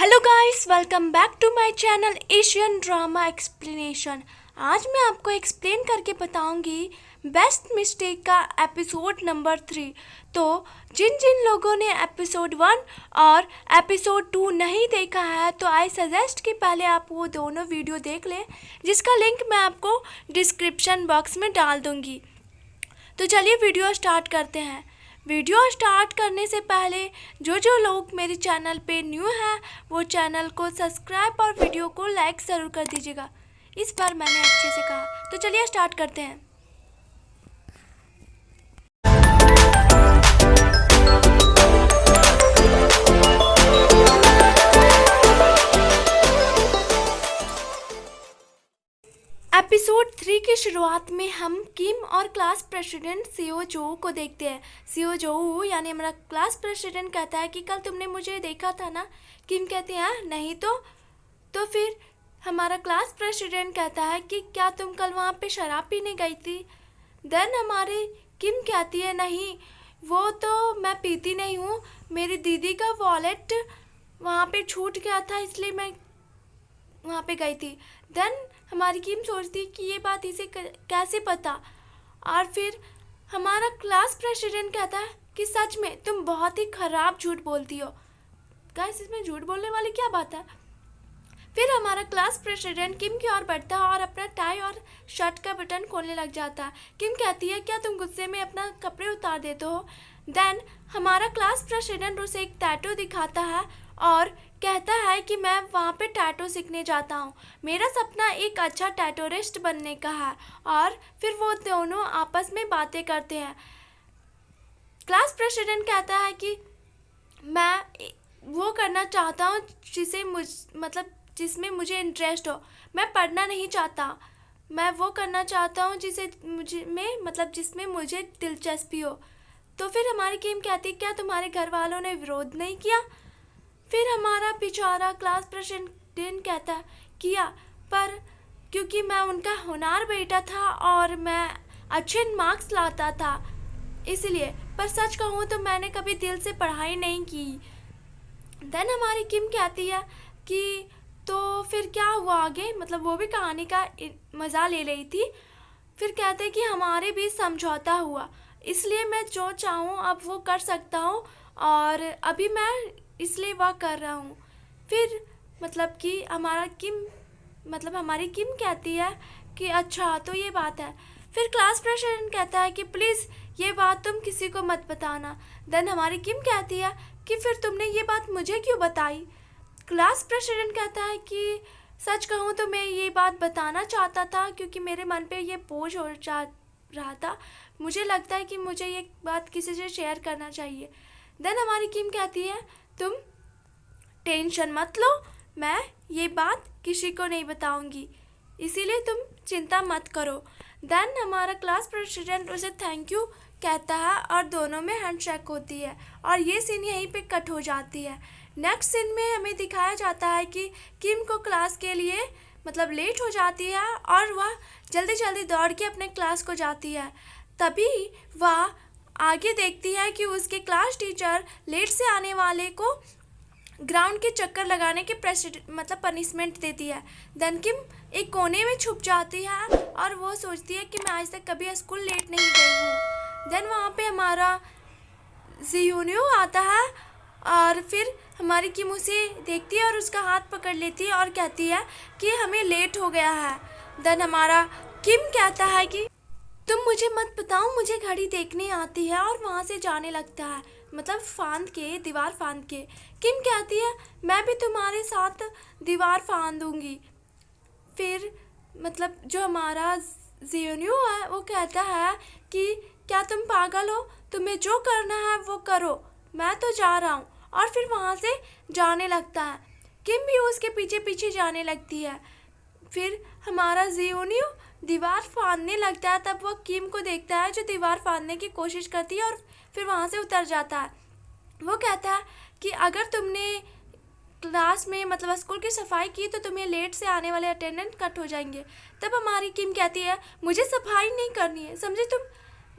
Hello guys, welcome back to my channel Asian drama explanation. आज मैं आपको explain करके बताऊंगी बेस्ट मिस्टेक का एपिसोड नंबर 3। तो जिन जिन लोगों ने एपिसोड 1 और एपिसोड 2 नहीं देखा है तो आई सजेस्ट कि पहले आप वो दोनों वीडियो देख लें, जिसका लिंक मैं आपको डिस्क्रिप्शन बॉक्स में डाल दूंगी। तो चलिए वीडियो स्टार्ट करते हैं। वीडियो स्टार्ट करने से पहले जो जो लोग मेरे चैनल पे न्यू हैं वो चैनल को सब्सक्राइब और वीडियो को लाइक ज़रूर कर दीजिएगा। इस बार मैंने अच्छे से कहा। तो चलिए स्टार्ट करते हैं। एपिसोड 3 की शुरुआत में हम किम और क्लास प्रेसिडेंट सीओ जो को देखते हैं। सीओ जो यानी हमारा क्लास प्रेसिडेंट कहता है कि कल तुमने मुझे देखा था ना। किम कहती है नहीं तो फिर हमारा क्लास प्रेसिडेंट कहता है कि क्या तुम कल वहाँ पे शराब पीने गई थी। देन हमारी किम कहती है नहीं, वो तो मैं पीती नहीं हूँ, मेरी दीदी का वॉलेट वहाँ पे छूट गया था इसलिए मैं वहाँ पे गई थी। देन हमारी किम सोचती कि ये बात इसे कैसे पता। और फिर हमारा क्लास प्रेसिडेंट कहता है कि सच में तुम बहुत ही ख़राब झूठ बोलती हो। गाइस, इसमें झूठ बोलने वाली क्या बात है। फिर हमारा क्लास प्रेसिडेंट किम की ओर बढ़ता है और अपना टाई और शर्ट का बटन खोलने लग जाता है। किम कहती है क्या तुम गुस्से में अपना कपड़े उतार देते हो। देन हमारा क्लास प्रेसिडेंट उसे एक टैटू दिखाता है और कहता है कि मैं वहाँ पे टैटू सीखने जाता हूँ, मेरा सपना एक अच्छा टैटूरिस्ट बनने का है। और फिर वो दोनों आपस में बातें करते हैं। क्लास प्रेसिडेंट कहता है कि मैं वो करना चाहता हूँ जिसमें मुझे इंटरेस्ट हो, मैं पढ़ना नहीं चाहता, मैं वो करना चाहता हूँ जिसमें मुझे दिलचस्पी हो। तो फिर हमारी किम कहती क्या तुम्हारे घर वालों ने विरोध नहीं किया। फिर हमारा बेचारा क्लास प्रेसिडेंट कहता किया, पर क्योंकि मैं उनका होनहार बेटा था और मैं अच्छे मार्क्स लाता था इसलिए, पर सच कहूँ तो मैंने कभी दिल से पढ़ाई नहीं की। देन हमारी किम कहती है कि तो फिर क्या हुआ आगे, मतलब वो भी कहानी का मज़ा ले रही थी। फिर कहते कि हमारे बीच समझौता हुआ, इसलिए मैं जो चाहूँ अब वो कर सकता हूँ और अभी मैं इसलिए वह कर रहा हूँ। फिर हमारी किम कहती है कि अच्छा तो ये बात है। फिर क्लास प्रेसिडेंट कहता है कि प्लीज़ ये बात तुम किसी को मत बताना। देन हमारी किम कहती है कि फिर तुमने ये बात मुझे क्यों बताई। क्लास प्रेसिडेंट कहता है कि सच कहूँ तो मैं ये बात बताना चाहता था क्योंकि मेरे मन पे ये बोझ हो जा रहा था, मुझे लगता है कि मुझे ये बात किसी से शेयर करना चाहिए। देन हमारी किम कहती है तुम टेंशन मत लो, मैं ये बात किसी को नहीं बताऊंगी, इसीलिए तुम चिंता मत करो। देन हमारा क्लास प्रेसिडेंट उसे थैंक यू कहता है और दोनों में हैंडशेक होती है और ये सीन यहीं पे कट हो जाती है। नेक्स्ट सीन में हमें दिखाया जाता है कि किम को क्लास के लिए लेट हो जाती है और वह जल्दी जल्दी दौड़ के अपने क्लास को जाती है। तभी वह आगे देखती है कि उसके क्लास टीचर लेट से आने वाले को ग्राउंड के चक्कर लगाने के पनिशमेंट देती है। देन किम एक कोने में छुप जाती है और वो सोचती है कि मैं आज तक कभी स्कूल लेट नहीं गई हूँ। देन वहाँ पे हमारा जियोन्यू आता है और फिर हमारी किम उसे देखती है और उसका हाथ पकड़ लेती है और कहती है कि हमें लेट हो गया है। देन हमारा किम कहता है कि तुम मुझे मत बताओ, मुझे घड़ी देखने आती है और वहाँ से जाने लगता है, दीवार फांद के। किम कहती है मैं भी तुम्हारे साथ दीवार फांद दूँगी। फिर जो हमारा जियोन्यू है वो कहता है कि क्या तुम पागल हो, तुम्हें जो करना है वो करो, मैं तो जा रहा हूँ। और फिर वहाँ से जाने लगता है। किम भी उसके पीछे पीछे जाने लगती है। फिर हमारा जियोन्यू दीवार फांदने लगता है, तब वो किम को देखता है जो दीवार फांदने की कोशिश करती है और फिर वहाँ से उतर जाता है। वो कहता है कि अगर तुमने क्लास में स्कूल की सफाई की तो तुम्हें लेट से आने वाले अटेंडेंट कट हो जाएंगे। तब हमारी किम कहती है मुझे सफाई नहीं करनी है, समझे तुम।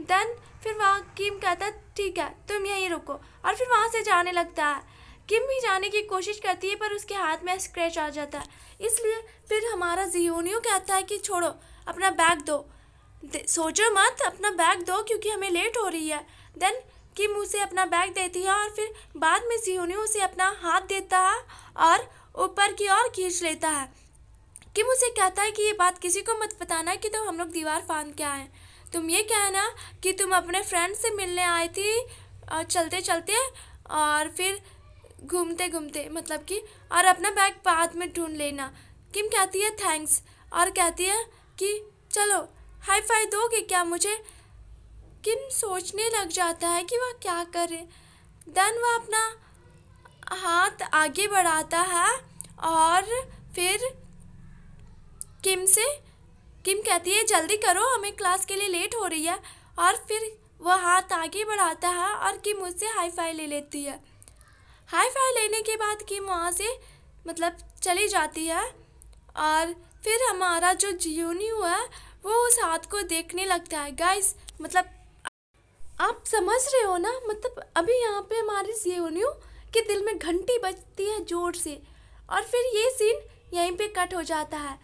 देन फिर वहाँ किम कहता है ठीक है तुम यहीं रुको और फिर वहाँ से जाने लगता है। किम भी जाने की कोशिश करती है पर उसके हाथ में स्क्रैच आ जाता है। इसलिए फिर हमारा जियोनियो कहता है कि छोड़ो, अपना बैग दो, सोचो मत, अपना बैग दो क्योंकि हमें लेट हो रही है। देन किम उसे अपना बैग देती है और फिर बाद में जियोनियो उसे अपना हाथ देता है और ऊपर की ओर खींच लेता है। किम उसे कहता है कि ये बात किसी को मत बताना कि तुम हम लोग दीवार फांद के आए। तुम ये कहना कि तुम अपने फ्रेंड से मिलने आई थी चलते चलते और फिर घूमते घूमते, मतलब कि, और अपना बैग बाद में ढूंढ लेना। किम कहती है थैंक्स और कहती है कि चलो हाई फाई दोगे क्या मुझे। किम सोचने लग जाता है कि वह क्या करे। देन वह अपना हाथ आगे बढ़ाता है और फिर किम कहती है जल्दी करो, हमें क्लास के लिए लेट हो रही है। और फिर वह हाथ आगे बढ़ाता है और किम उससे हाई फाई ले लेती है। हाई फाई लेने के बाद किम वहाँ से मतलब चली जाती है और फिर हमारा जो जियोनियो है वो उस हाथ को देखने लगता है। गाइस, मतलब आप समझ रहे हो ना, मतलब अभी यहाँ पे हमारे जियोनियो के दिल में घंटी बजती है जोर से और फिर ये सीन यहीं पे कट हो जाता है।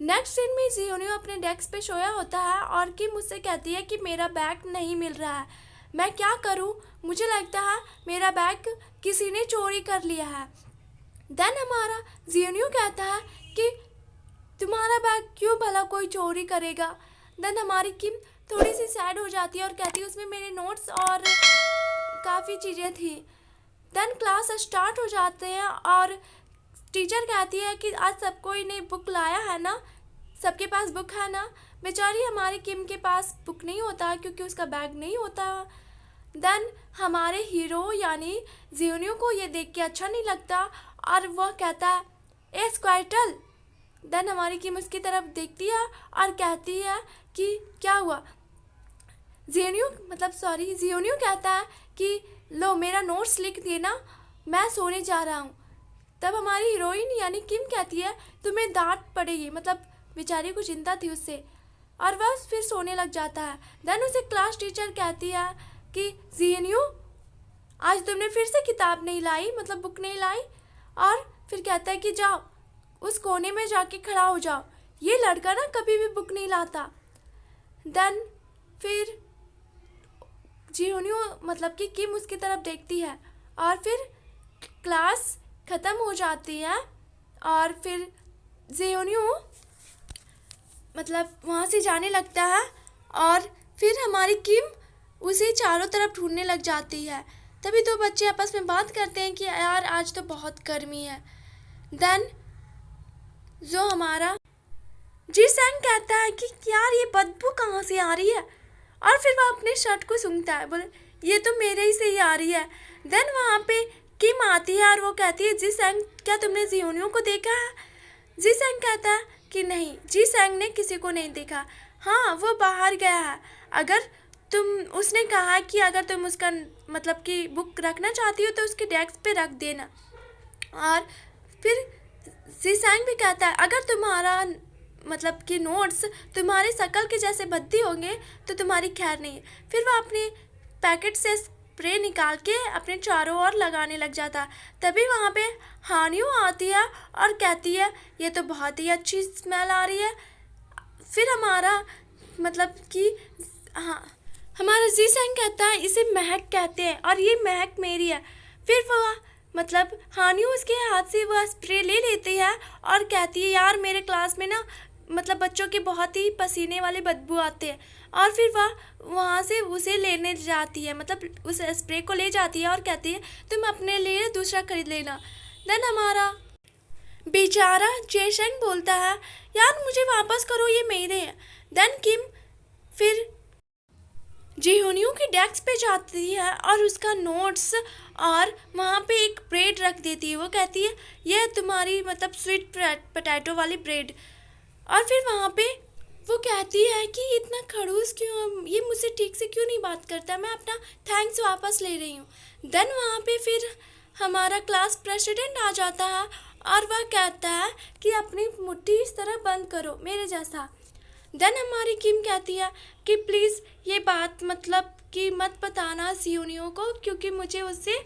नेक्स्ट सीन में जियोनियो अपने डेस्क पे सोया होता है और किम मुझसे कहती है कि मेरा बैग नहीं मिल रहा है, मैं क्या करूँ, मुझे लगता है मेरा बैग किसी ने चोरी कर लिया है। देन हमारा जियोनियो कहता है कि तुम्हारा बैग क्यों भला कोई चोरी करेगा। देन हमारी किम थोड़ी सी सैड हो जाती है और कहती है उसमें मेरे नोट्स और काफ़ी चीज़ें थी। देन क्लास स्टार्ट हो जाते हैं और टीचर कहती है कि आज सब कोई ने बुक लाया है ना, सबके पास बुक है ना। बेचारी हमारी किम के पास बुक नहीं होता क्योंकि उसका बैग नहीं होता। देन हमारे हीरो यानी जियोनियो को ये देख के अच्छा नहीं लगता और वह कहता है ए स्क्वाइटल। देन हमारी किम उसकी तरफ देखती है और कहती है कि क्या हुआ। जियोनियो कहता है कि लो मेरा नोट्स लिख देना, मैं सोने जा रहा हूँ। तब हमारी हीरोइन यानी किम कहती है तुम्हें डांट पड़ेगी, मतलब बेचारी को चिंता थी उससे, और वह फिर सोने लग जाता है। देन उसे क्लास टीचर कहती है कि जियोनियो आज तुमने फिर से किताब नहीं लाई, मतलब बुक नहीं लाई। और फिर कहता है कि जाओ उस कोने में जाके खड़ा हो जाओ, ये लड़का ना कभी भी बुक नहीं लाता। देन फिर जियोनियो मतलब कि किम उसकी तरफ देखती है और फिर क्लास ख़त्म हो जाती है और फिर जियोनियो मतलब वहाँ से जाने लगता है और फिर हमारी किम उसे चारों तरफ ढूंढने लग जाती है। तभी दो बच्चे आपस में बात करते हैं कि यार आज तो बहुत गर्मी है। देन जो हमारा जी सैंग कहता है कि यार ये बदबू कहाँ से आ रही है, और फिर वह अपने शर्ट को सूंघता है, बोले ये तो मेरे ही से ही आ रही है। देन वहाँ पे किम आती है और वो कहती है जी सैंग क्या तुमने जियोनियो को देखा है। जी सैंग कहता है कि नहीं, जी सैंग ने किसी को नहीं देखा, हाँ वो बाहर गया है। अगर उसने कहा कि अगर तुम उसका मतलब कि बुक रखना चाहती हो तो उसके डेस्क पे रख देना। और फिर जी सैंग भी कहता है अगर तुम्हारा मतलब कि नोट्स तुम्हारे शक्ल के जैसे भद्दी होंगे तो तुम्हारी खैर नहीं है। फिर वह अपने पैकेट से स्प्रे निकाल के अपने चारों ओर लगाने लग जाता। तभी वहाँ पे हानियो आती है और कहती है ये तो बहुत ही अच्छी स्मेल आ रही है। फिर हमारा मतलब कि हाँ हमारा जी सैंग कहता है इसे महक कहते हैं और ये महक मेरी है। फिर वह मतलब हानियो उसके हाथ से वह स्प्रे ले लेती है और कहती है यार मेरे क्लास में ना मतलब बच्चों के बहुत ही पसीने वाले बदबू आते हैं। और फिर वह वहाँ से उसे लेने जाती है, मतलब उस स्प्रे को ले जाती है और कहती है तुम अपने लिए दूसरा खरीद लेना। देन हमारा बेचारा जेशंग बोलता है यार मुझे वापस करो, ये मेरे हैं। देन किम फिर जियोनियो की डेस्क पे जाती है और उसका नोट्स और वहाँ पे एक ब्रेड रख देती है। वो कहती है यह तुम्हारी मतलब स्वीट पोटैटो वाली ब्रेड। और फिर वहाँ पे वो कहती है कि इतना खड़ूस क्यों, ये मुझसे ठीक से क्यों नहीं बात करता, मैं अपना थैंक्स वापस ले रही हूँ। देन वहाँ पे फिर हमारा क्लास प्रेसिडेंट आ जाता है और वह कहता है कि अपनी मुट्ठी इस तरह बंद करो मेरे जैसा। देन हमारी किम कहती है कि प्लीज़ ये बात मतलब कि मत बताना जियोनियो को क्योंकि मुझे उससे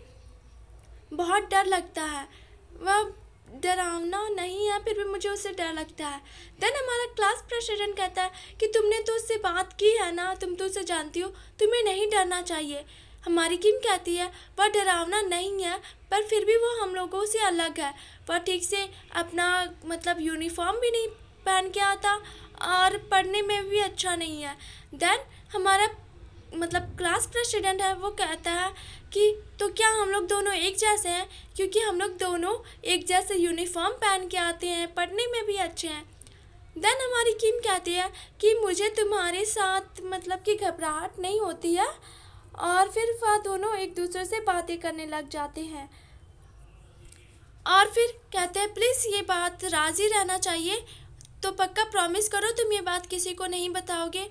बहुत डर लगता है। वह डरावना नहीं है, फिर भी मुझे उससे डर लगता है। देन हमारा क्लास प्रेसिडेंट कहता है कि तुमने तो उससे बात की है ना, तुम तो उसे जानती हो, तुम्हें नहीं डरना चाहिए। हमारी किम कहती है वह डरावना नहीं है, पर फिर भी वो हम लोगों से अलग है। वह ठीक से अपना मतलब यूनिफॉर्म भी नहीं पहन के आता और पढ़ने में भी अच्छा नहीं है। देन हमारा मतलब क्लास प्रेसिडेंट है, वो कहता है कि तो क्या हम लोग दोनों एक जैसे हैं, क्योंकि हम लोग दोनों एक जैसे यूनिफॉर्म पहन के आते हैं, पढ़ने में भी अच्छे हैं। देन हमारी किम कहती है कि मुझे तुम्हारे साथ मतलब कि घबराहट नहीं होती है, और फिर वह दोनों एक दूसरे से बातें करने लग जाते हैं और फिर कहते हैं प्लीज़ ये बात राज़ी रहना चाहिए, तो पक्का प्रॉमिस करो तुम ये बात किसी को नहीं बताओगे।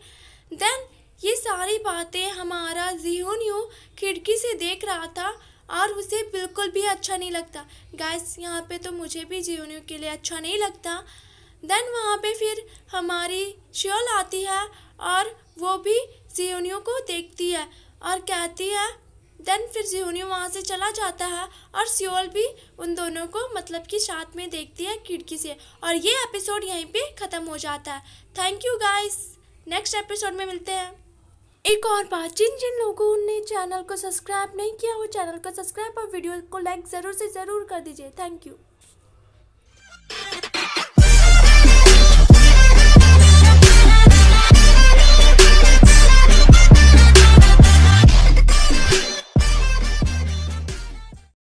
देन ये सारी बातें हमारा जिहोन यू खिड़की से देख रहा था और उसे बिल्कुल भी अच्छा नहीं लगता। गाइस यहाँ पे तो मुझे भी जिहोन यू के लिए अच्छा नहीं लगता। देन वहाँ पे फिर हमारी श्योल आती है और वो भी जिहोन यू को देखती है और कहती है। देन फिर जिहोन्यू वहाँ से चला जाता है और सियोल भी उन दोनों को मतलब कि साथ में देखती है खिड़की से, और ये एपिसोड यहीं पे ख़त्म हो जाता है। Thank you guys, next episode में मिलते हैं। एक और बात, जिन जिन लोगों ने चैनल को सब्सक्राइब नहीं किया वो चैनल को सब्सक्राइब और वीडियो को लाइक ज़रूर से ज़रूर कर दीजिए। Thank you.